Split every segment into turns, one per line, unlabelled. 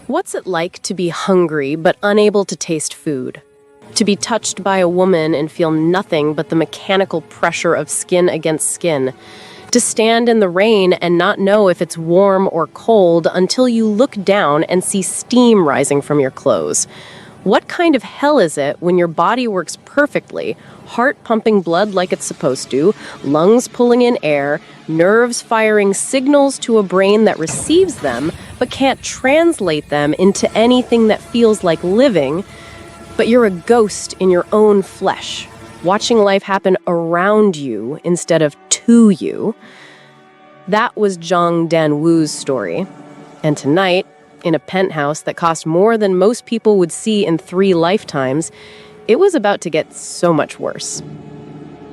What's it like to be hungry but unable to taste food? To be touched by a woman and feel nothing but the mechanical pressure of skin against skin? To stand in the rain and not know if it's warm or cold until you look down and see steam rising from your clothes? What kind of hell is it when your body works perfectly, heart pumping blood like it's supposed to, lungs pulling in air, nerves firing signals to a brain that receives them but can't translate them into anything that feels like living, but you're a ghost in your own flesh, watching life happen around you instead of to you? That was Zhang Danwu's story. And tonight, in a penthouse that cost more than most people would see in 3 lifetimes, it was about to get so much worse.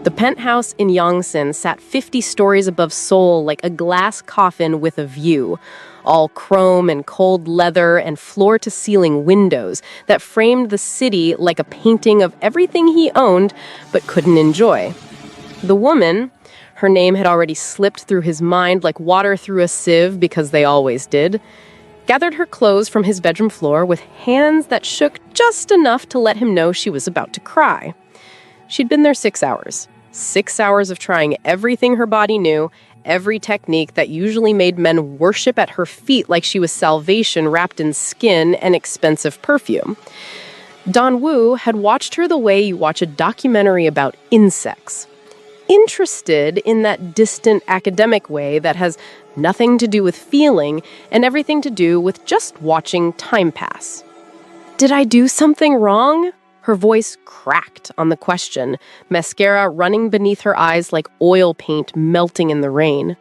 The penthouse in Yongsan sat 50 stories above Seoul like a glass coffin with a view, all chrome and cold leather and floor-to-ceiling windows that framed the city like a painting of everything he owned but couldn't enjoy. The woman, her name had already slipped through his mind like water through a sieve because they always did, gathered her clothes from his bedroom floor with hands that shook just enough to let him know she was about to cry. She'd been there 6 hours. 6 hours of trying everything her body knew, every technique that usually made men worship at her feet like she was salvation wrapped in skin and expensive perfume. Danwu had watched her the way you watch a documentary about insects. Interested in that distant academic way that has nothing to do with feeling and everything to do with just watching time pass. Did I do something wrong? Her voice cracked on the question, mascara running beneath her eyes like oil paint melting in the rain.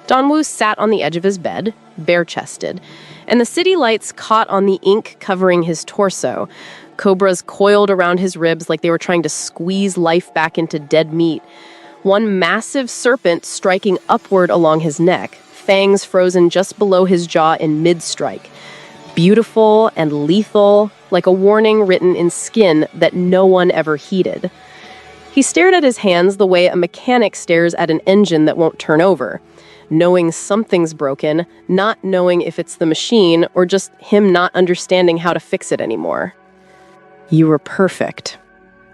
Danwu sat on the edge of his bed, bare-chested, and the city lights caught on the ink covering his torso. Cobras coiled around his ribs like they were trying to squeeze life back into dead meat. One massive serpent striking upward along his neck, fangs frozen just below his jaw in mid-strike. Beautiful and lethal, like a warning written in skin that no one ever heeded. He stared at his hands the way a mechanic stares at an engine that won't turn over, knowing something's broken, not knowing if it's the machine or just him not understanding how to fix it anymore. "You were perfect,"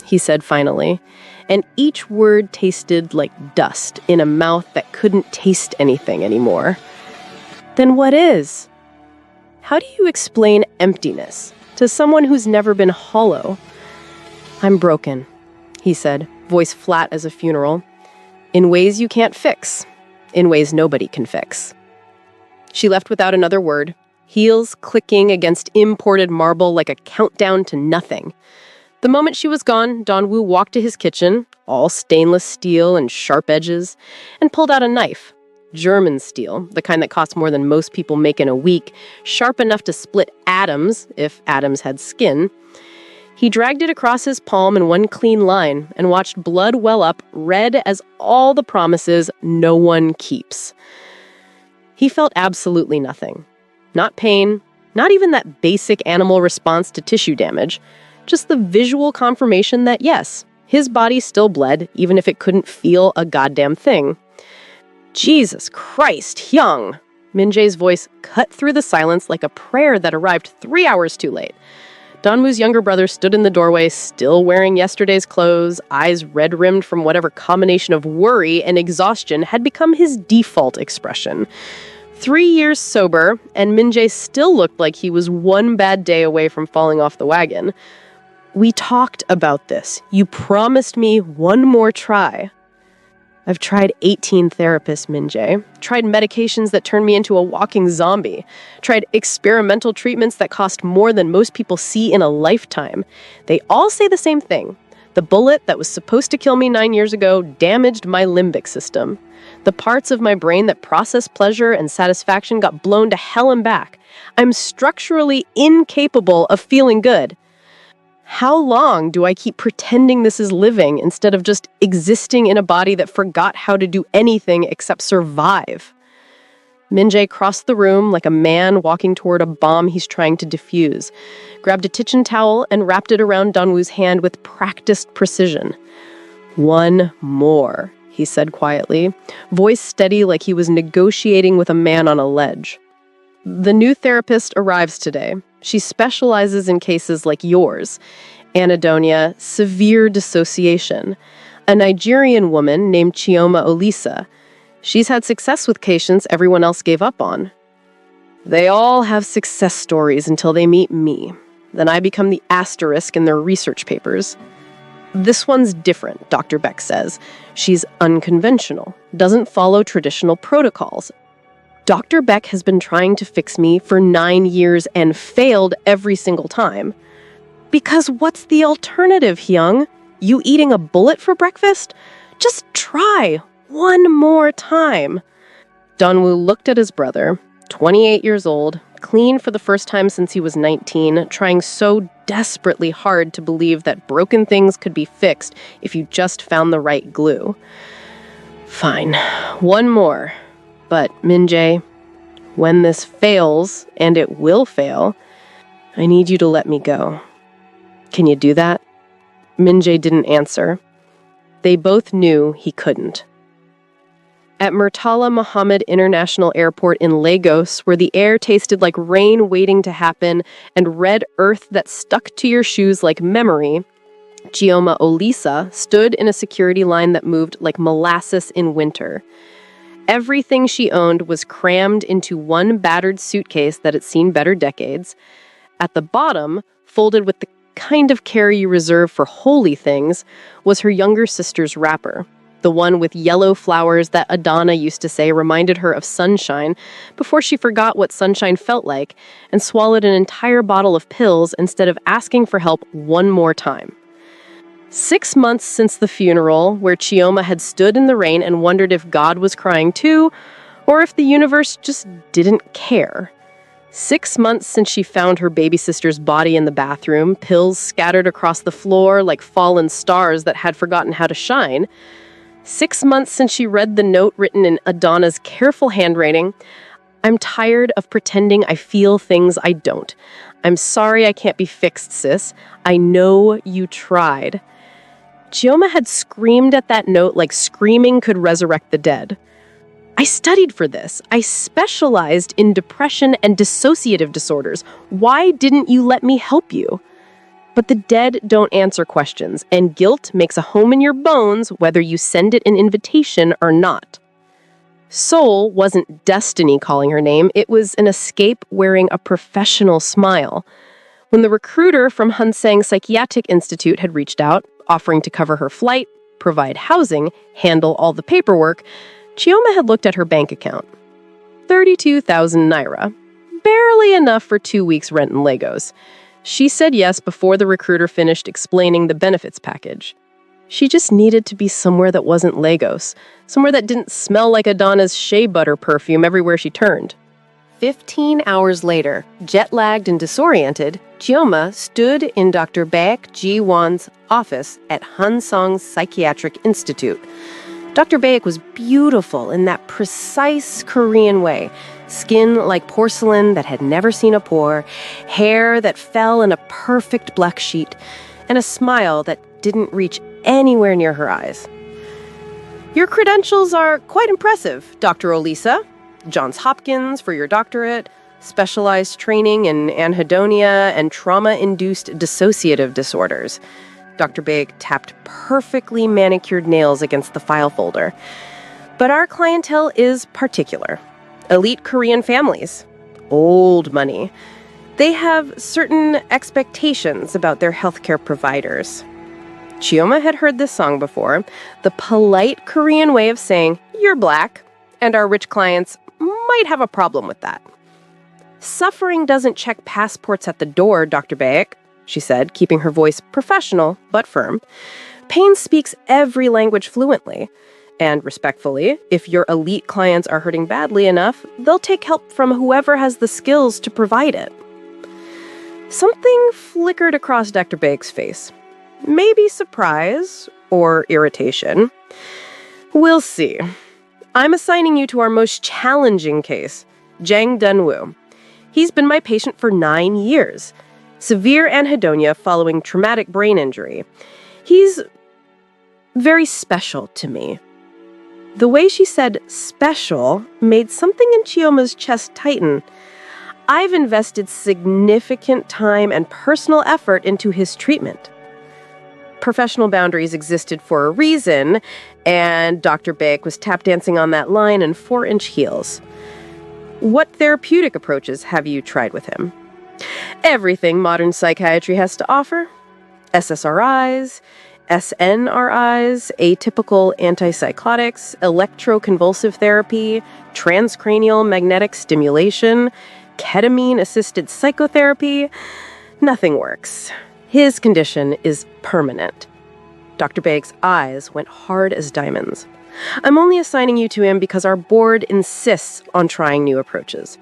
he said finally, and each word tasted like dust in a mouth that couldn't taste anything anymore. Then what is? How do you explain emptiness to someone who's never been hollow? "I'm broken," he said, voice flat as a funeral. "In ways you can't fix, in ways nobody can fix." She left without another word, heels clicking against imported marble like a countdown to nothing. The moment she was gone, Danwu walked to his kitchen, all stainless steel and sharp edges, and pulled out a knife. German steel, the kind that costs more than most people make in a week, sharp enough to split atoms, if atoms had skin. He dragged it across his palm in one clean line and watched blood well up, red as all the promises no one keeps. He felt absolutely nothing. Not pain, not even that basic animal response to tissue damage, just the visual confirmation that yes, his body still bled, even if it couldn't feel a goddamn thing. "Jesus Christ, Hyung!" Min-jae's voice cut through the silence like a prayer that arrived 3 hours too late. Danwoo's younger brother stood in the doorway, still wearing yesterday's clothes, eyes red-rimmed from whatever combination of worry and exhaustion had become his default expression. 3 years sober, and Min-jae still looked like he was one bad day away from falling off the wagon. "We talked about this. You promised me one more try." "I've tried 18 therapists, Min-jae. Tried medications that turned me into a walking zombie. Tried experimental treatments that cost more than most people see in a lifetime. They all say the same thing. The bullet that was supposed to kill me 9 years ago damaged my limbic system. The parts of my brain that process pleasure and satisfaction got blown to hell and back. I'm structurally incapable of feeling good. How long do I keep pretending this is living instead of just existing in a body that forgot how to do anything except survive?" Min-jae crossed the room like a man walking toward a bomb he's trying to defuse, grabbed a kitchen towel and wrapped it around Danwoo's hand with practiced precision. "One more," he said quietly, voice steady like he was negotiating with a man on a ledge. The new therapist arrives today. She specializes in cases like yours. Anhedonia, severe dissociation. A Nigerian woman named Chioma Olisa. She's had success with patients everyone else gave up on. They all have success stories until they meet me. Then I become the asterisk in their research papers. This one's different, Dr. Beck says. She's unconventional, doesn't follow traditional protocols. Dr. Beck has been trying to fix me for 9 years and failed every single time. Because what's the alternative, Hyung? You eating a bullet for breakfast? Just try one more time. Donwoo looked at his brother, 28 years old, clean for the first time since he was 19, trying so desperately hard to believe that broken things could be fixed if you just found the right glue. Fine, one more. But, Min-jae, when this fails, and it will fail, I need you to let me go. Can you do that? Min-jae didn't answer. They both knew he couldn't. At Murtala Muhammad International Airport in Lagos, where the air tasted like rain waiting to happen and red earth that stuck to your shoes like memory, Chioma Olisa stood in a security line that moved like molasses in winter. Everything she owned was crammed into one battered suitcase that had seen better decades. At the bottom, folded with the kind of care you reserve for holy things, was her younger sister's wrapper. The one with yellow flowers that Adana used to say reminded her of sunshine before she forgot what sunshine felt like and swallowed an entire bottle of pills instead of asking for help one more time. 6 months since the funeral, where Chioma had stood in the rain and wondered if God was crying too, or if the universe just didn't care. 6 months since she found her baby sister's body in the bathroom, pills scattered across the floor like fallen stars that had forgotten how to shine. 6 months since she read the note written in Adana's careful handwriting. I'm tired of pretending I feel things I don't. I'm sorry I can't be fixed, sis. I know you tried. Chioma had screamed at that note like screaming could resurrect the dead. I studied for this. I specialized in depression and dissociative disorders. Why didn't you let me help you? But the dead don't answer questions, and guilt makes a home in your bones whether you send it an invitation or not. Soul wasn't destiny calling her name. It was an escape wearing a professional smile. When the recruiter from Hunsang Psychiatric Institute had reached out, offering to cover her flight, provide housing, handle all the paperwork, Chioma had looked at her bank account. 32,000 naira. Barely enough for 2 weeks' rent in Lagos. She said yes before the recruiter finished explaining the benefits package. She just needed to be somewhere that wasn't Lagos, somewhere that didn't smell like Adana's shea butter perfume everywhere she turned. 15 hours later, jet-lagged and disoriented, Chioma stood in Dr. Baek Ji-won's office at Hansong Psychiatric Institute. Dr. Baek was beautiful in that precise Korean way. Skin like porcelain that had never seen a pore, hair that fell in a perfect black sheet, and a smile that didn't reach anywhere near her eyes. Your credentials are quite impressive, Dr. Olisa. Johns Hopkins for your doctorate, specialized training in anhedonia and trauma-induced dissociative disorders. Dr. Baek tapped perfectly manicured nails against the file folder. But our clientele is particular. Elite Korean families. Old money. They have certain expectations about their healthcare providers. Chioma had heard this song before, the polite Korean way of saying, "You're black," and our rich clients might have a problem with that. Suffering doesn't check passports at the door, Dr. Baek, she said, keeping her voice professional but firm. Pain speaks every language fluently. And respectfully, if your elite clients are hurting badly enough, they'll take help from whoever has the skills to provide it. Something flickered across Dr. Baek's face. Maybe surprise or irritation. We'll see. I'm assigning you to our most challenging case, Jang Dunwoo. He's been my patient for 9 years. Severe anhedonia following traumatic brain injury. He's very special to me. The way she said special made something in Chioma's chest tighten. I've invested significant time and personal effort into his treatment. Professional boundaries existed for a reason, and Dr. Bake was tap dancing on that line in 4-inch heels. What therapeutic approaches have you tried with him? Everything modern psychiatry has to offer. SSRIs, SNRIs, atypical antipsychotics, electroconvulsive therapy, transcranial magnetic stimulation, ketamine-assisted psychotherapy. Nothing works. His condition is permanent. Dr. Bake's eyes went hard as diamonds. I'm only assigning you to him because our board insists on trying new approaches.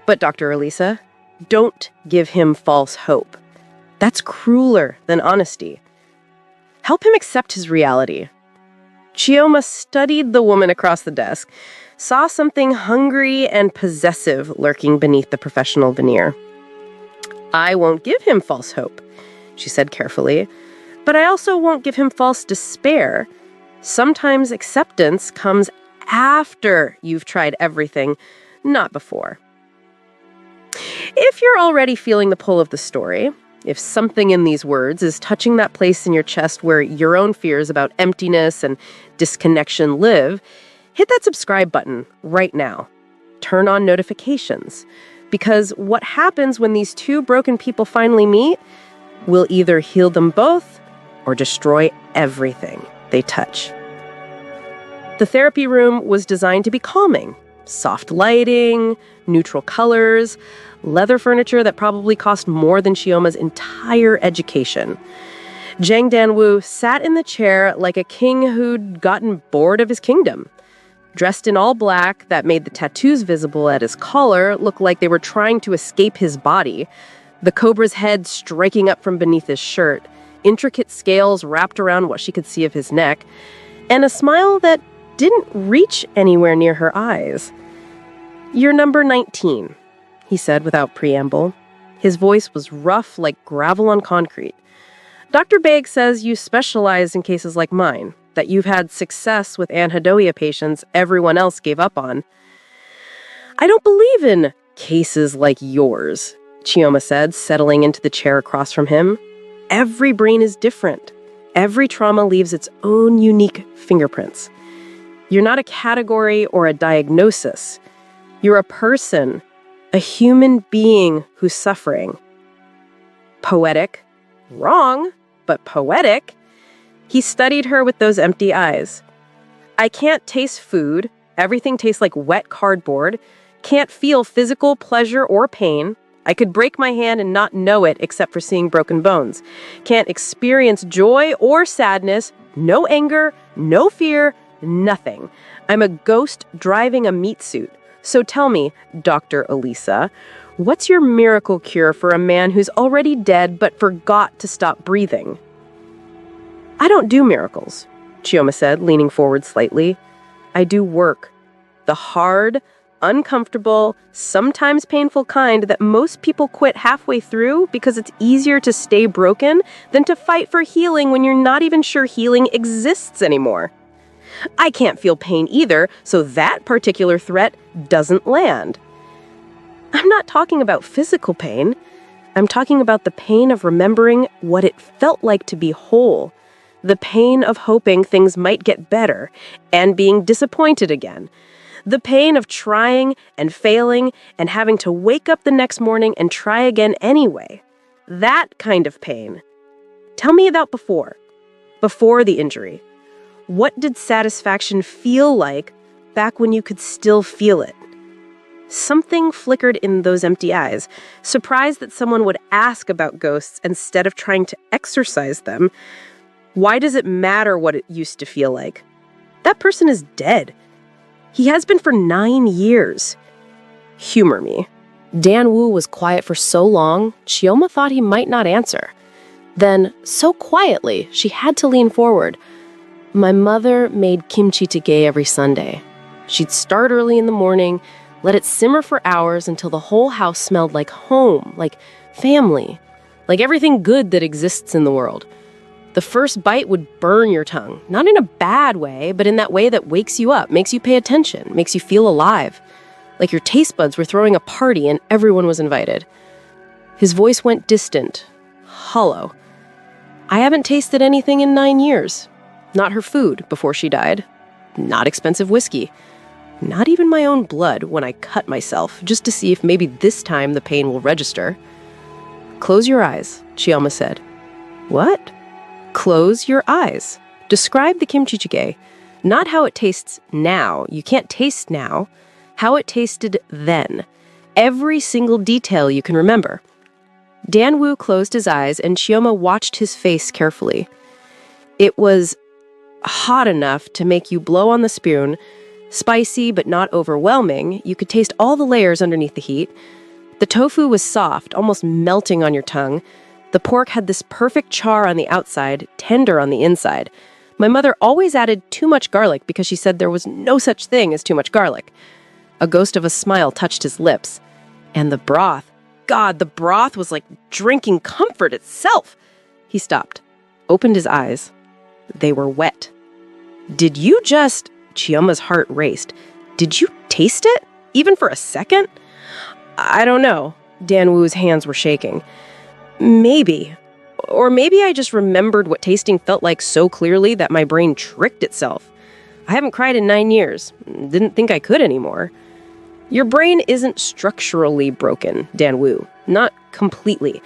But Dr. Elisa, don't give him false hope. That's crueler than honesty. Help him accept his reality. Chioma studied the woman across the desk, saw something hungry and possessive lurking beneath the professional veneer. I won't give him false hope, she said carefully, but I also won't give him false despair. Sometimes acceptance comes after you've tried everything, not before. If you're already feeling the pull of the story, if something in these words is touching that place in your chest where your own fears about emptiness and disconnection live, hit that subscribe button right now. Turn on notifications, because what happens when these two broken people finally meet will either heal them both or destroy everything they touch. The therapy room was designed to be calming. Soft lighting, neutral colors, leather furniture that probably cost more than Chioma's entire education. Zhang Danwu sat in the chair like a king who'd gotten bored of his kingdom. Dressed in all black that made the tattoos visible at his collar look like they were trying to escape his body, the cobra's head striking up from beneath his shirt, intricate scales wrapped around what she could see of his neck, and a smile that didn't reach anywhere near her eyes. "You're number 19, he said without preamble. His voice was rough like gravel on concrete. Dr. Baig says you specialize in cases like mine, that you've had success with anhedonia patients everyone else gave up on. I don't believe in cases like yours, Chioma said, settling into the chair across from him. Every brain is different. Every trauma leaves its own unique fingerprints. You're not a category or a diagnosis. You're a person, a human being who's suffering. Poetic. Wrong, but poetic. He studied her with those empty eyes. I can't taste food. Everything tastes like wet cardboard. Can't feel physical pleasure or pain. I could break my hand and not know it except for seeing broken bones. Can't experience joy or sadness. No anger, no fear, nothing. I'm a ghost driving a meat suit. So tell me, Dr. Elisa, what's your miracle cure for a man who's already dead but forgot to stop breathing? I don't do miracles, Chioma said, leaning forward slightly. I do work. The hard, uncomfortable, sometimes painful kind that most people quit halfway through because it's easier to stay broken than to fight for healing when you're not even sure healing exists anymore. I can't feel pain either, so that particular threat doesn't land. I'm not talking about physical pain. I'm talking about the pain of remembering what it felt like to be whole, the pain of hoping things might get better and being disappointed again, the pain of trying and failing and having to wake up the next morning and try again anyway. That kind of pain. Tell me about before the injury. What did satisfaction feel like back when you could still feel it? Something flickered in those empty eyes, surprised that someone would ask about ghosts instead of trying to exorcise them. Why does it matter what it used to feel like? That person is dead. He has been for 9 years. Humor me. Dan Wu was quiet for so long, Chioma thought he might not answer. Then, so quietly, she had to lean forward. My mother made kimchi jjigae every Sunday. She'd start early in the morning, let it simmer for hours until the whole house smelled like home, like family, like everything good that exists in the world. The first bite would burn your tongue, not in a bad way, but in that way that wakes you up, makes you pay attention, makes you feel alive. like your taste buds were throwing a party and everyone was invited. His voice went distant, hollow. I haven't tasted anything in 9 years. Not her food before she died. Not expensive whiskey. Not even my own blood when I cut myself, just to see if maybe this time the pain will register. Close your eyes, Chioma said. What? Close your eyes. Describe the kimchi jjigae. Not how it tastes now. You can't taste now. How it tasted then. Every single detail you can remember. Dan Wu closed his eyes and Chioma watched his face carefully. It was hot enough to make you blow on the spoon, spicy but not overwhelming. You could taste all the layers underneath the heat. The tofu was soft, almost melting on your tongue. The pork had this perfect char on the outside, tender on the inside. My mother always added too much garlic because she said there was no such thing as too much garlic. A ghost of a smile touched his lips. And the broth. God, the broth was like drinking comfort itself. He stopped, opened his eyes. They were wet. Did you just... Chioma's heart raced. Did you taste it? Even for a second? I don't know. Dan Wu's hands were shaking. Maybe. Or maybe I just remembered what tasting felt like so clearly that my brain tricked itself. I haven't cried in 9 years. Didn't think I could anymore. Your brain isn't structurally broken, Dan Wu. Not completely.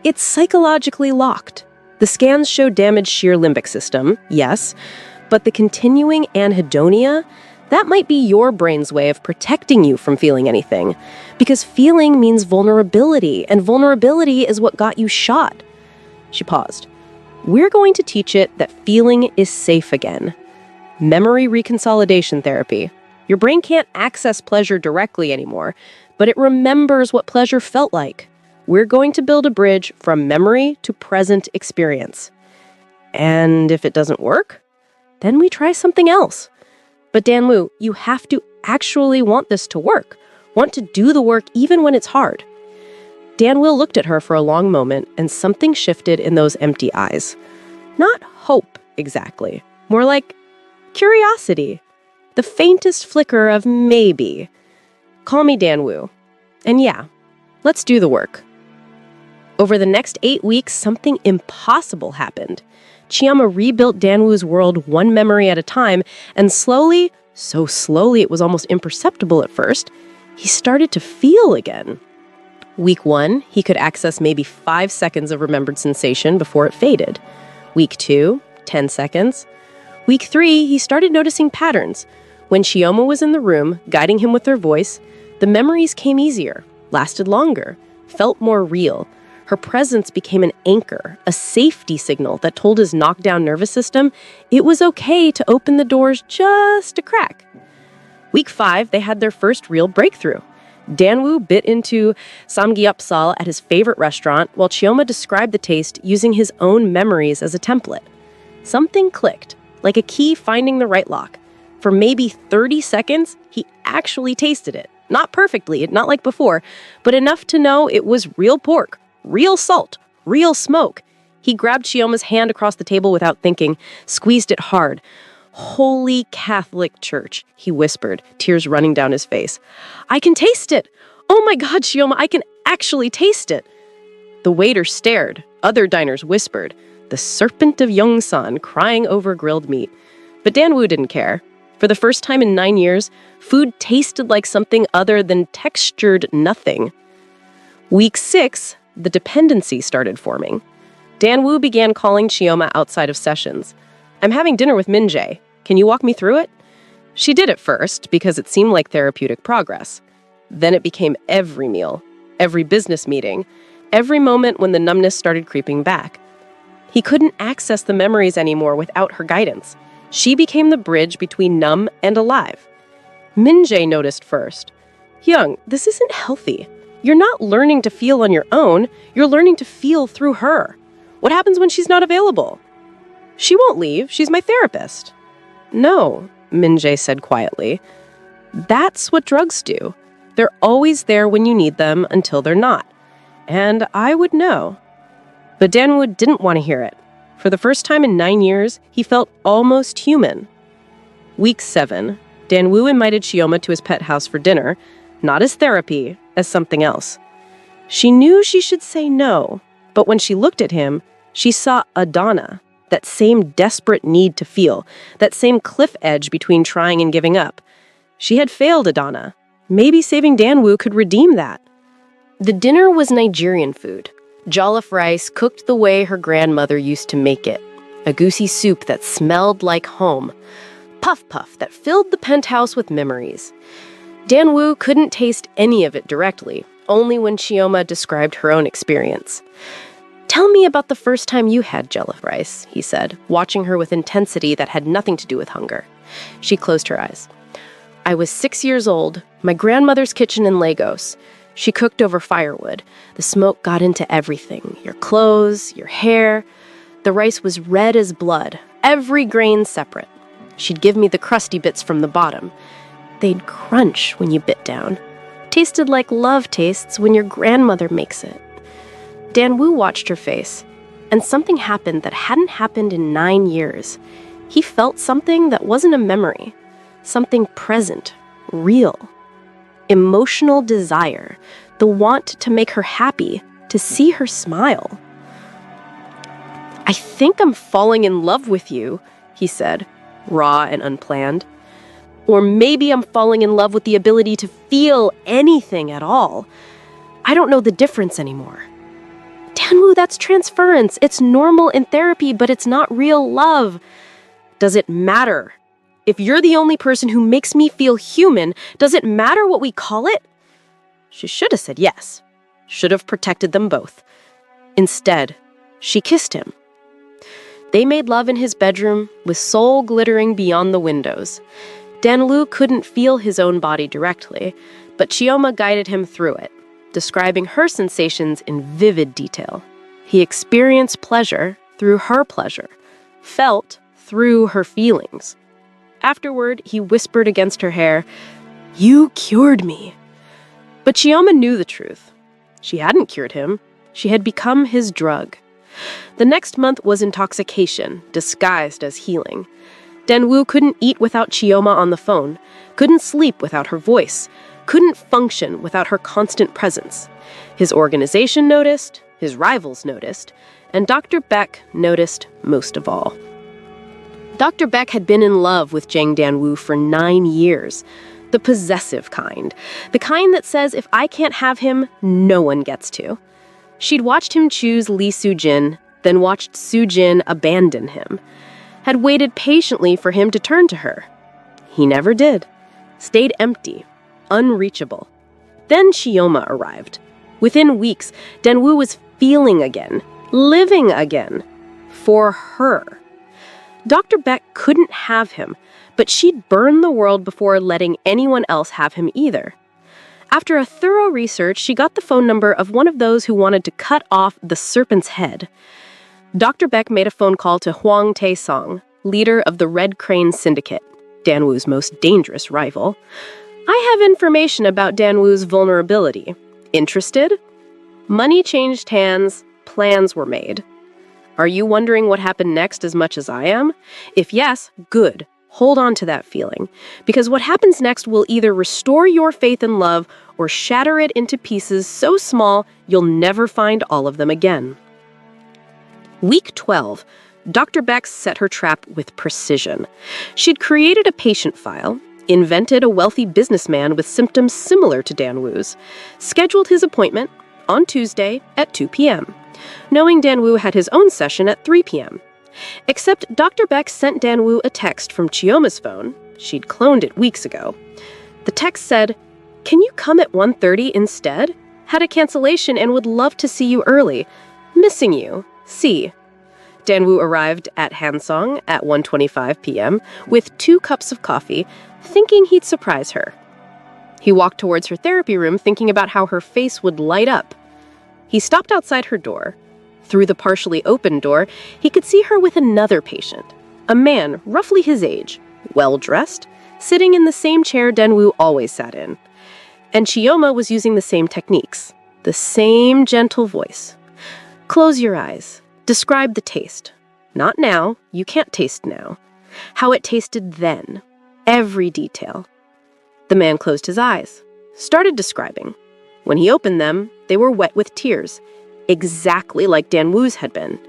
It's psychologically locked. The scans show damaged sheer limbic system, yes, but the continuing anhedonia, that might be your brain's way of protecting you from feeling anything. Because feeling means vulnerability, and vulnerability is what got you shot. She paused. We're going to teach it that feeling is safe again. Memory reconsolidation therapy. Your brain can't access pleasure directly anymore, but it remembers what pleasure felt like. We're going to build a bridge from memory to present experience. And if it doesn't work, then we try something else. But Dan Wu, you have to actually want this to work. Want to do the work even when it's hard. Dan Wu looked at her for a long moment, and something shifted in those empty eyes. Not hope, exactly. More like curiosity. The faintest flicker of maybe. Call me Dan Wu. And yeah, let's do the work. Over the next 8 weeks, something impossible happened. Chioma rebuilt Dan Wu's world one memory at a time, and slowly, so slowly it was almost imperceptible at first, he started to feel again. Week 1, he could access maybe 5 seconds of remembered sensation before it faded. Week 2, 10 seconds. Week 3, he started noticing patterns. When Chioma was in the room, guiding him with her voice, the memories came easier, lasted longer, felt more real. Her presence became an anchor, a safety signal that told his knocked-down nervous system it was okay to open the doors just a crack. Week 5, they had their first real breakthrough. Dan Wu bit into samgyeopsal at his favorite restaurant, while Chioma described the taste using his own memories as a template. Something clicked, like a key finding the right lock. For maybe 30 seconds, he actually tasted it. Not perfectly, not like before, but enough to know it was real pork. Real salt, real smoke. He grabbed Chioma's hand across the table without thinking, squeezed it hard. Holy Catholic Church, he whispered, tears running down his face. I can taste it. Oh my God, Chioma, I can actually taste it. The waiter stared. Other diners whispered. The serpent of Yongsan crying over grilled meat. But Dan Wu didn't care. For the first time in 9 years, food tasted like something other than textured nothing. Week 6, the dependency started forming. Dan Wu began calling Chioma outside of sessions. I'm having dinner with Min-jae. Can you walk me through it? She did at first because it seemed like therapeutic progress. Then it became every meal, every business meeting, every moment when the numbness started creeping back. He couldn't access the memories anymore without her guidance. She became the bridge between numb and alive. Min-jae noticed first. Young, this isn't healthy. You're not learning to feel on your own. You're learning to feel through her. What happens when she's not available? She won't leave. She's my therapist. No, Min-jae said quietly. That's what drugs do. They're always there when you need them until they're not. And I would know. But Dan Wu didn't want to hear it. For the first time in 9 years, he felt almost human. Week 7, Dan Wu invited Chioma to his pet house for dinner. not as therapy, as something else. She knew she should say no, but when she looked at him, she saw Adana, that same desperate need to feel, that same cliff edge between trying and giving up. She had failed Adana. Maybe saving Danwoo could redeem that. The dinner was Nigerian food. Jollof rice cooked the way her grandmother used to make it. A goosey soup that smelled like home. Puff puff that filled the penthouse with memories. Danwoo couldn't taste any of it directly, only when Chioma described her own experience. "Tell me about the first time you had jollof rice," he said, watching her with intensity that had nothing to do with hunger. She closed her eyes. "I was 6 years old, my grandmother's kitchen in Lagos. She cooked over firewood. The smoke got into everything, your clothes, your hair. The rice was red as blood, every grain separate. She'd give me the crusty bits from the bottom. They'd crunch when you bit down. Tasted like love tastes when your grandmother makes it." Danwoo watched her face, and something happened that hadn't happened in 9 years. He felt something that wasn't a memory, something present, real. Emotional desire, the want to make her happy, to see her smile. "I think I'm falling in love with you," he said, raw and unplanned. "Or maybe I'm falling in love with the ability to feel anything at all. I don't know the difference anymore." "Danwoo, that's transference. It's normal in therapy, but it's not real love." "Does it matter? If you're the only person who makes me feel human, does it matter what we call it?" She should have said yes. Should have protected them both. Instead, she kissed him. They made love in his bedroom, with soul glittering beyond the windows. Danwoo couldn't feel his own body directly, but Chioma guided him through it, describing her sensations in vivid detail. He experienced pleasure through her pleasure, felt through her feelings. Afterward, he whispered against her hair, "You cured me." But Chioma knew the truth. She hadn't cured him. She had become his drug. The next month was intoxication, disguised as healing. Danwoo couldn't eat without Chioma on the phone, couldn't sleep without her voice, couldn't function without her constant presence. His organization noticed, his rivals noticed, and Dr. Beck noticed most of all. Dr. Beck had been in love with Jang Danwoo for 9 years. The possessive kind. The kind that says if I can't have him, no one gets to. She'd watched him choose Lee Soo-jin, then watched Soo-jin abandon him. Had waited patiently for him to turn to her. He never did. Stayed empty. Unreachable. Then Chioma arrived. Within weeks, Danwoo was feeling again. Living again. For her. Dr. Beck couldn't have him, but she'd burn the world before letting anyone else have him either. After a thorough research, she got the phone number of one of those who wanted to cut off the serpent's head. Dr. Beck made a phone call to Hwang Tae-song, leader of the Red Crane Syndicate, Danwoo's most dangerous rival. "I have information about Danwoo's vulnerability. Interested?" Money changed hands, plans were made. Are you wondering what happened next as much as I am? If yes, good. Hold on to that feeling, because what happens next will either restore your faith in love or shatter it into pieces so small you'll never find all of them again. Week 12, Dr. Beck set her trap with precision. She'd created a patient file, invented a wealthy businessman with symptoms similar to Danwoo's, scheduled his appointment on Tuesday at 2 p.m., knowing Danwoo had his own session at 3 p.m. Except Dr. Beck sent Danwoo a text from Chioma's phone. She'd cloned it weeks ago. The text said, "Can you come at 1:30 instead? Had a cancellation and would love to see you early. Missing you. See." Danwoo arrived at Hansong at 1:25 p.m. with 2 cups of coffee, thinking he'd surprise her. He walked towards her therapy room thinking about how her face would light up. He stopped outside her door. Through the partially open door, he could see her with another patient, a man roughly his age, well-dressed, sitting in the same chair Danwoo always sat in. And Chioma was using the same techniques, the same gentle voice. "Close your eyes. Describe the taste. Not now. You can't taste now. How it tasted then. Every detail." The man closed his eyes. started describing. When he opened them, they were wet with tears, exactly like Dan Wu's had been.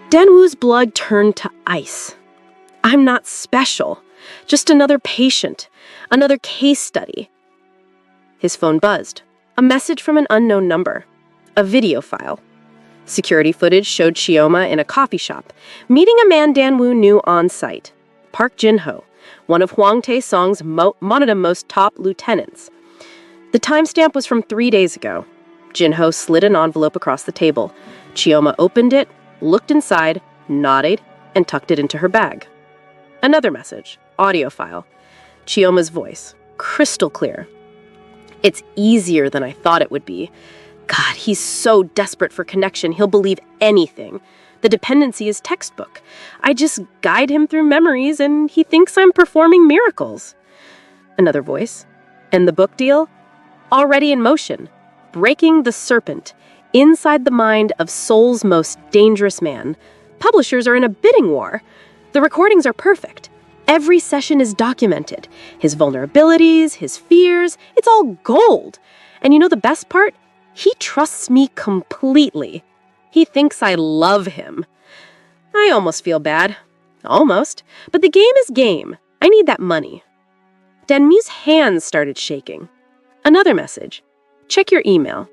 Dan Wu's blood turned to ice. I'm not special, just another patient, another case study. His phone buzzed. A message from an unknown number. A video file. Security footage showed Chioma in a coffee shop, meeting a man Dan Wu knew on site, Park Jin-ho, one of Hwang Tae-sung's most top lieutenants. The timestamp was from 3 days ago. Jin-ho slid an envelope across the table. Chioma opened it, looked inside, nodded, and tucked it into her bag. Another message, audio file. Chioma's voice, crystal clear. It's easier than I thought it would be. God, he's so desperate for connection, he'll believe anything. The dependency is textbook. I just guide him through memories and he thinks I'm performing miracles. Another voice. And the book deal? Already in motion. Breaking the Serpent. Inside the mind of Seoul's most dangerous man. Publishers are in a bidding war. The recordings are perfect. Every session is documented. His vulnerabilities, his fears, it's all gold. And you know the best part? He trusts me completely. He thinks I love him. I almost feel bad. Almost. But the game is game. I need that money. Danmu's hands started shaking. Another message. Check your email.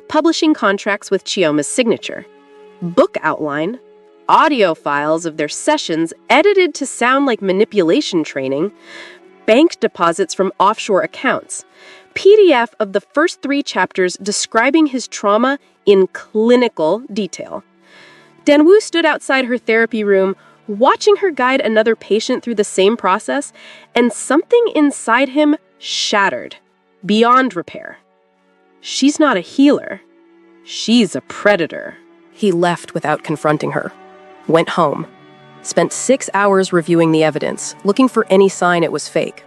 Publishing contracts with Chioma's signature. Book outline. Audio files of their sessions edited to sound like manipulation training. Bank deposits from offshore accounts. PDF of the first 3 chapters describing his trauma in clinical detail. Danwu stood outside her therapy room, watching her guide another patient through the same process, and something inside him shattered, beyond repair. She's not a healer. She's a predator. He left without confronting her. Went home. Spent 6 hours reviewing the evidence, looking for any sign it was fake.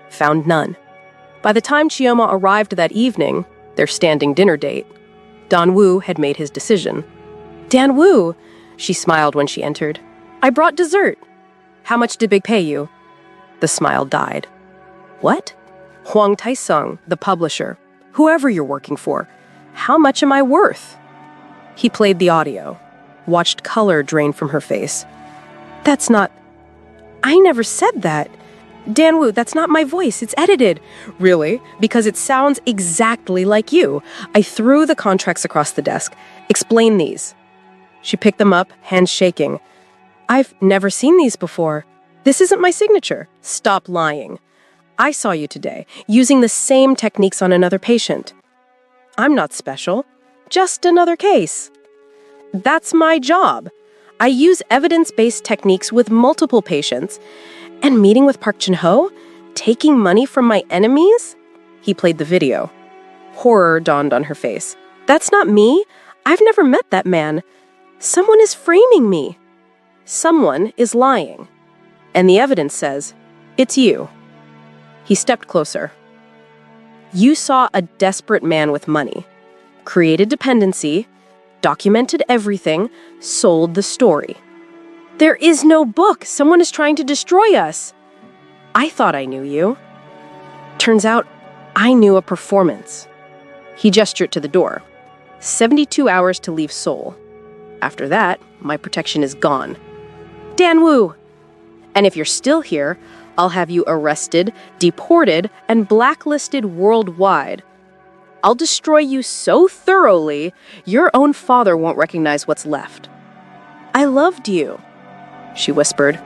Found none. By the time Chioma arrived that evening, their standing dinner date, Dan Wu had made his decision. Dan Wu, she smiled when she entered. I brought dessert. How much did Big pay you? The smile died. What? Hwang Tae-sung, the publisher. Whoever you're working for. How much am I worth? He played the audio, watched color drain from her face. That's not... I never said that. Dan Wu, that's not my voice. It's edited. Really? Because it sounds exactly like you. I threw the contracts across the desk. Explain these. She picked them up, hands shaking. I've never seen these before. This isn't my signature. Stop lying. I saw you today, using the same techniques on another patient. I'm not special. Just another case. That's my job. I use evidence-based techniques with multiple patients. And meeting with Park Jin-ho? Taking money from my enemies? He played the video. Horror dawned on her face. That's not me. I've never met that man. Someone is framing me. Someone is lying. And the evidence says, it's you. He stepped closer. You saw a desperate man with money, created dependency, documented everything, sold the story. There is no book. Someone is trying to destroy us. I thought I knew you. Turns out, I knew a performance. He gestured to the door. 72 hours to leave Seoul. After that, my protection is gone. Dan Wu! And if you're still here, I'll have you arrested, deported, and blacklisted worldwide. I'll destroy you so thoroughly, your own father won't recognize what's left. I loved you, she whispered.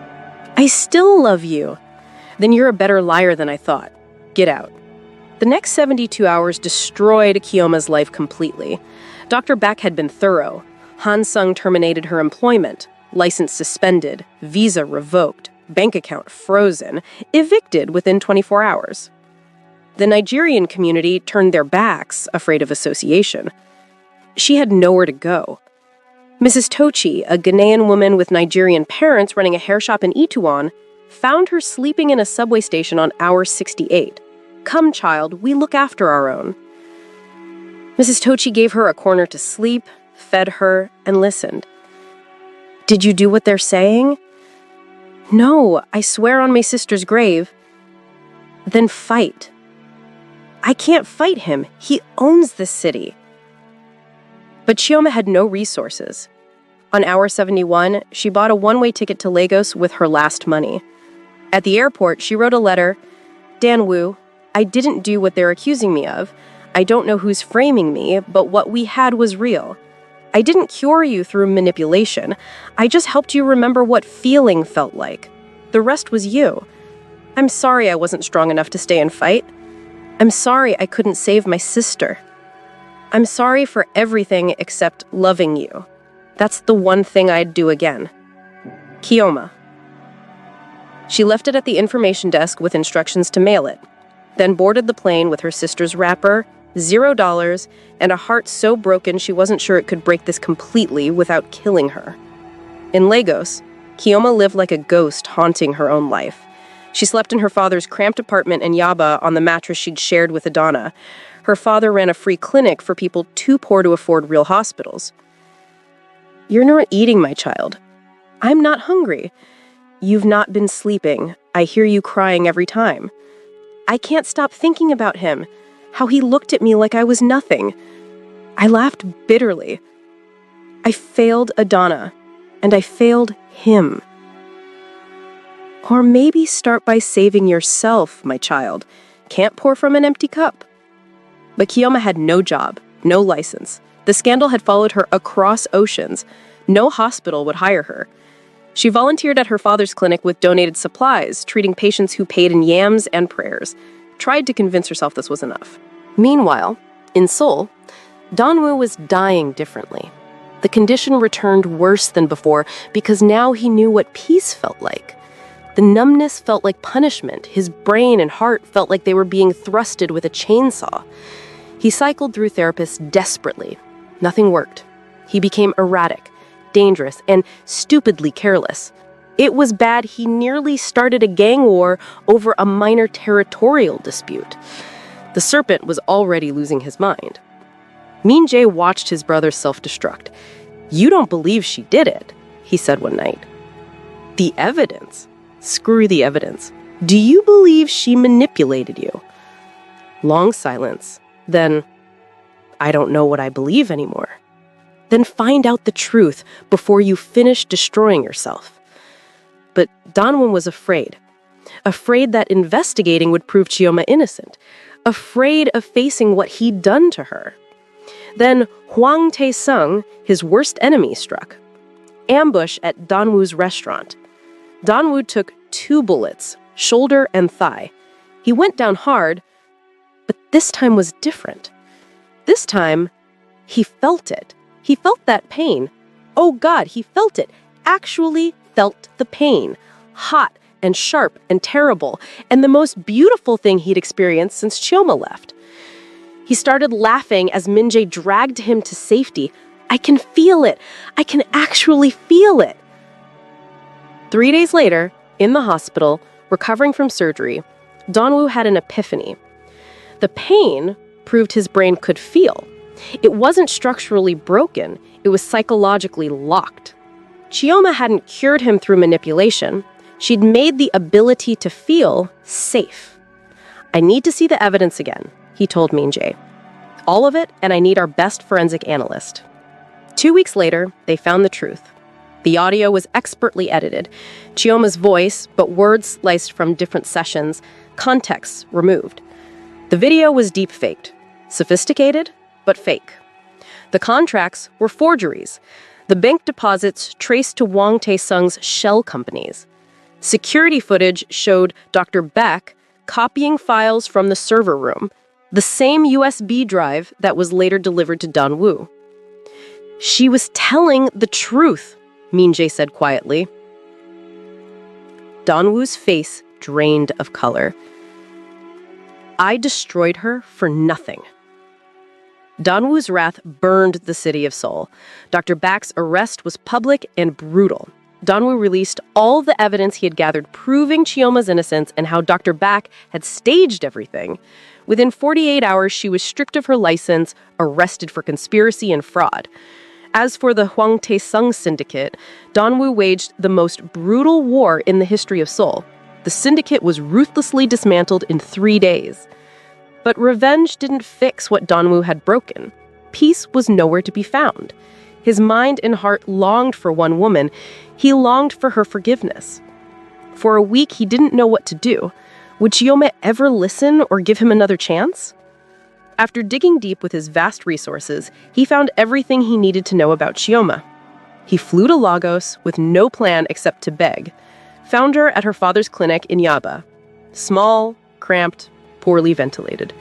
I still love you. Then you're a better liar than I thought. Get out. The next 72 hours destroyed Kioma's life completely. Dr. Baek had been thorough. Han Sung terminated her employment, license suspended, visa revoked, bank account frozen, evicted within 24 hours. The Nigerian community turned their backs, afraid of association. She had nowhere to go. Mrs. Tochi, a Ghanaian woman with Nigerian parents running a hair shop in Ituan, found her sleeping in a subway station on hour 68. Come, child, we look after our own. Mrs. Tochi gave her a corner to sleep, fed her, and listened. Did you do what they're saying? No, I swear on my sister's grave. Then fight. I can't fight him. He owns this city. But Chioma had no resources. On hour 71, she bought a one-way ticket to Lagos with her last money. At the airport, she wrote a letter. Dan Wu, I didn't do what they're accusing me of. I don't know who's framing me, but what we had was real. I didn't cure you through manipulation. I just helped you remember what feeling felt like. The rest was you. I'm sorry I wasn't strong enough to stay and fight. I'm sorry I couldn't save my sister. I'm sorry for everything except loving you. That's the one thing I'd do again. Chioma. She left it at the information desk with instructions to mail it, then boarded the plane with her sister's wrapper, $0, and a heart so broken she wasn't sure it could break this completely without killing her. In Lagos, Chioma lived like a ghost haunting her own life. She slept in her father's cramped apartment in Yaba on the mattress she'd shared with Adana. Her father ran a free clinic for people too poor to afford real hospitals. You're not eating, my child. I'm not hungry. You've not been sleeping. I hear you crying every time. I can't stop thinking about him, how he looked at me like I was nothing. I laughed bitterly. I failed Adana, and I failed him. Or maybe start by saving yourself, my child. Can't pour from an empty cup. But Chioma had no job, no license. The scandal had followed her across oceans. No hospital would hire her. She volunteered at her father's clinic with donated supplies, treating patients who paid in yams and prayers. Tried to convince herself this was enough. Meanwhile, in Seoul, Danwoo was dying differently. The condition returned worse than before because now he knew what peace felt like. The numbness felt like punishment. His brain and heart felt like they were being thrusted with a chainsaw. He cycled through therapists desperately. Nothing worked. He became erratic, dangerous, and stupidly careless. It was bad he nearly started a gang war over a minor territorial dispute. The serpent was already losing his mind. Min Jae watched his brother self-destruct. You don't believe she did it, he said one night. The evidence? Screw the evidence. Do you believe she manipulated you? Long silence. Then, I don't know what I believe anymore. Then find out the truth before you finish destroying yourself. But Danwon was afraid. Afraid that investigating would prove Chioma innocent. Afraid of facing what he'd done to her. Then Hwang Tae-sung, his worst enemy, struck. Ambush at Danwoo's restaurant. Danwoo took 2 bullets, shoulder and thigh. He went down hard, but this time was different. This time, he felt it. He felt that pain. Oh God, he felt it. Actually felt the pain. Hot and sharp and terrible, and the most beautiful thing he'd experienced since Chioma left. He started laughing as Min Jae dragged him to safety. I can feel it. I can actually feel it. 3 days later, in the hospital, recovering from surgery, Danwoo had an epiphany. The pain proved his brain could feel. It wasn't structurally broken, it was psychologically locked. Chioma hadn't cured him through manipulation. She'd made the ability to feel safe. I need to see the evidence again, he told Min Jae. All of it, and I need our best forensic analyst. 2 weeks later, they found the truth. The audio was expertly edited. Chioma's voice, but words sliced from different sessions, contexts removed. The video was deep-faked. Sophisticated, but fake. The contracts were forgeries. The bank deposits traced to Hwang Tae-sung's shell companies. Security footage showed Dr. Beck copying files from the server room, the same USB drive that was later delivered to Danwoo. She was telling the truth, Min Jae said quietly. Danwoo's face drained of color. I destroyed her for nothing. Danwoo's wrath burned the city of Seoul. Dr. Bak's arrest was public and brutal. Danwoo released all the evidence he had gathered proving Chioma's innocence and how Dr. Bak had staged everything. Within 48 hours, she was stripped of her license, arrested for conspiracy and fraud. As for the Hwang Tae-sung syndicate, Danwoo waged the most brutal war in the history of Seoul. The syndicate was ruthlessly dismantled in 3 days. But revenge didn't fix what Danwoo had broken. Peace was nowhere to be found. His mind and heart longed for one woman. He longed for her forgiveness. For a week, he didn't know what to do. Would Chioma ever listen or give him another chance? After digging deep with his vast resources, he found everything he needed to know about Chioma. He flew to Lagos with no plan except to beg. Found her at her father's clinic in Yaba. Small, cramped, poorly ventilated.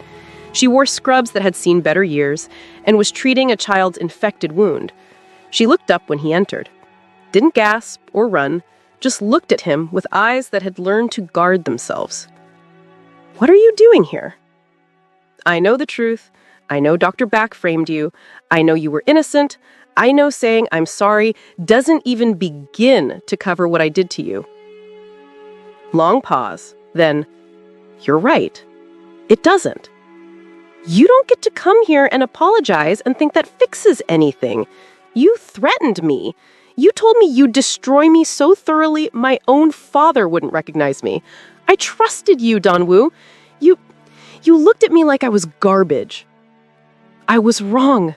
She wore scrubs that had seen better years and was treating a child's infected wound. She looked up when he entered. Didn't gasp or run, just looked at him with eyes that had learned to guard themselves. "What are you doing here?" "I know the truth. I know Dr. Back framed you. I know you were innocent. I know saying I'm sorry doesn't even begin to cover what I did to you." Long pause. Then, "You're right. It doesn't. You don't get to come here and apologize and think that fixes anything. You threatened me. You told me you'd destroy me so thoroughly my own father wouldn't recognize me. I trusted you, Danwoo. You looked at me like I was garbage. I was wrong.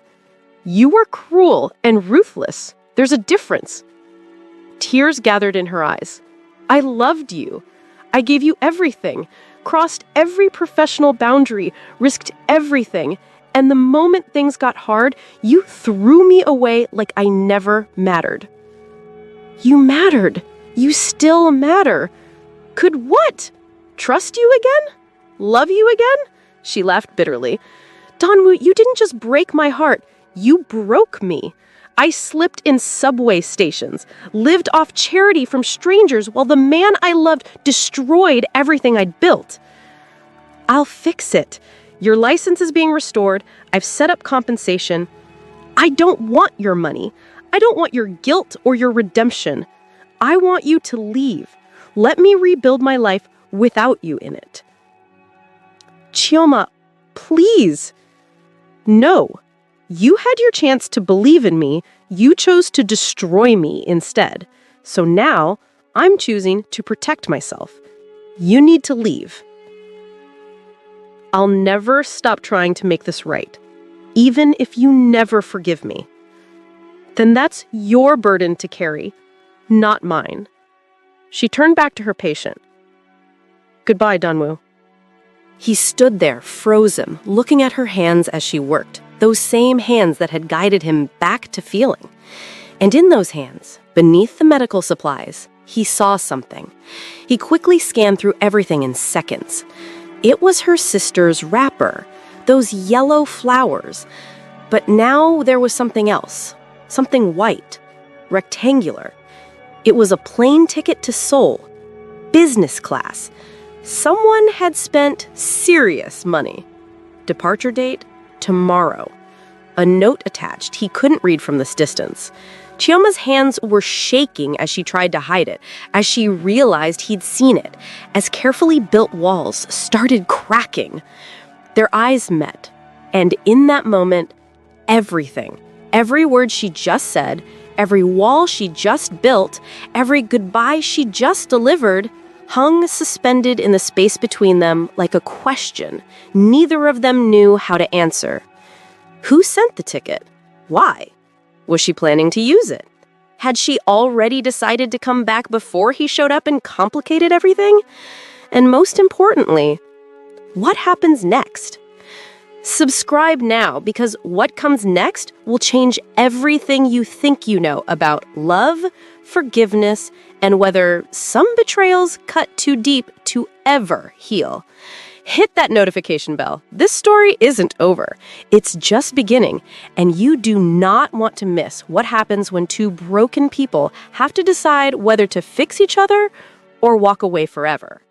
You were cruel and ruthless. There's a difference." Tears gathered in her eyes. "I loved you. I gave you everything, crossed every professional boundary, risked everything, and the moment things got hard, you threw me away like I never mattered." "You mattered. You still matter. Could what? Trust you again? Love you again?" She laughed bitterly. "Danwoo, you didn't just break my heart. You broke me. I slipped in subway stations, lived off charity from strangers while the man I loved destroyed everything I'd built. I'll fix it. Your license is being restored. I've set up compensation. I don't want your money. I don't want your guilt or your redemption. I want you to leave. Let me rebuild my life without you in it." "Chioma, please." "No. You had your chance to believe in me. You chose to destroy me instead. So now, I'm choosing to protect myself. You need to leave. I'll never stop trying to make this right, even if you never forgive me. Then that's your burden to carry, not mine." She turned back to her patient. "Goodbye, Danwoo." He stood there, frozen, looking at her hands as she worked, those same hands that had guided him back to feeling. And in those hands, beneath the medical supplies, he saw something. He quickly scanned through everything in seconds. It was her sister's wrapper, those yellow flowers. But now there was something else, something white, rectangular. It was a plane ticket to Seoul, business class. Someone had spent serious money. Departure date, tomorrow. A note attached he couldn't read from this distance. Chioma's hands were shaking as she tried to hide it, as she realized he'd seen it, as carefully built walls started cracking. Their eyes met, and in that moment, everything, every word she just said, every wall she just built, every goodbye she just delivered, hung suspended in the space between them like a question neither of them knew how to answer. Who sent the ticket? Why? Was she planning to use it? Had she already decided to come back before he showed up and complicated everything? And most importantly, what happens next? Subscribe now, because what comes next will change everything you think you know about love, forgiveness, and whether some betrayals cut too deep to ever heal. Hit that notification bell. This story isn't over. It's just beginning, and you do not want to miss what happens when two broken people have to decide whether to fix each other or walk away forever.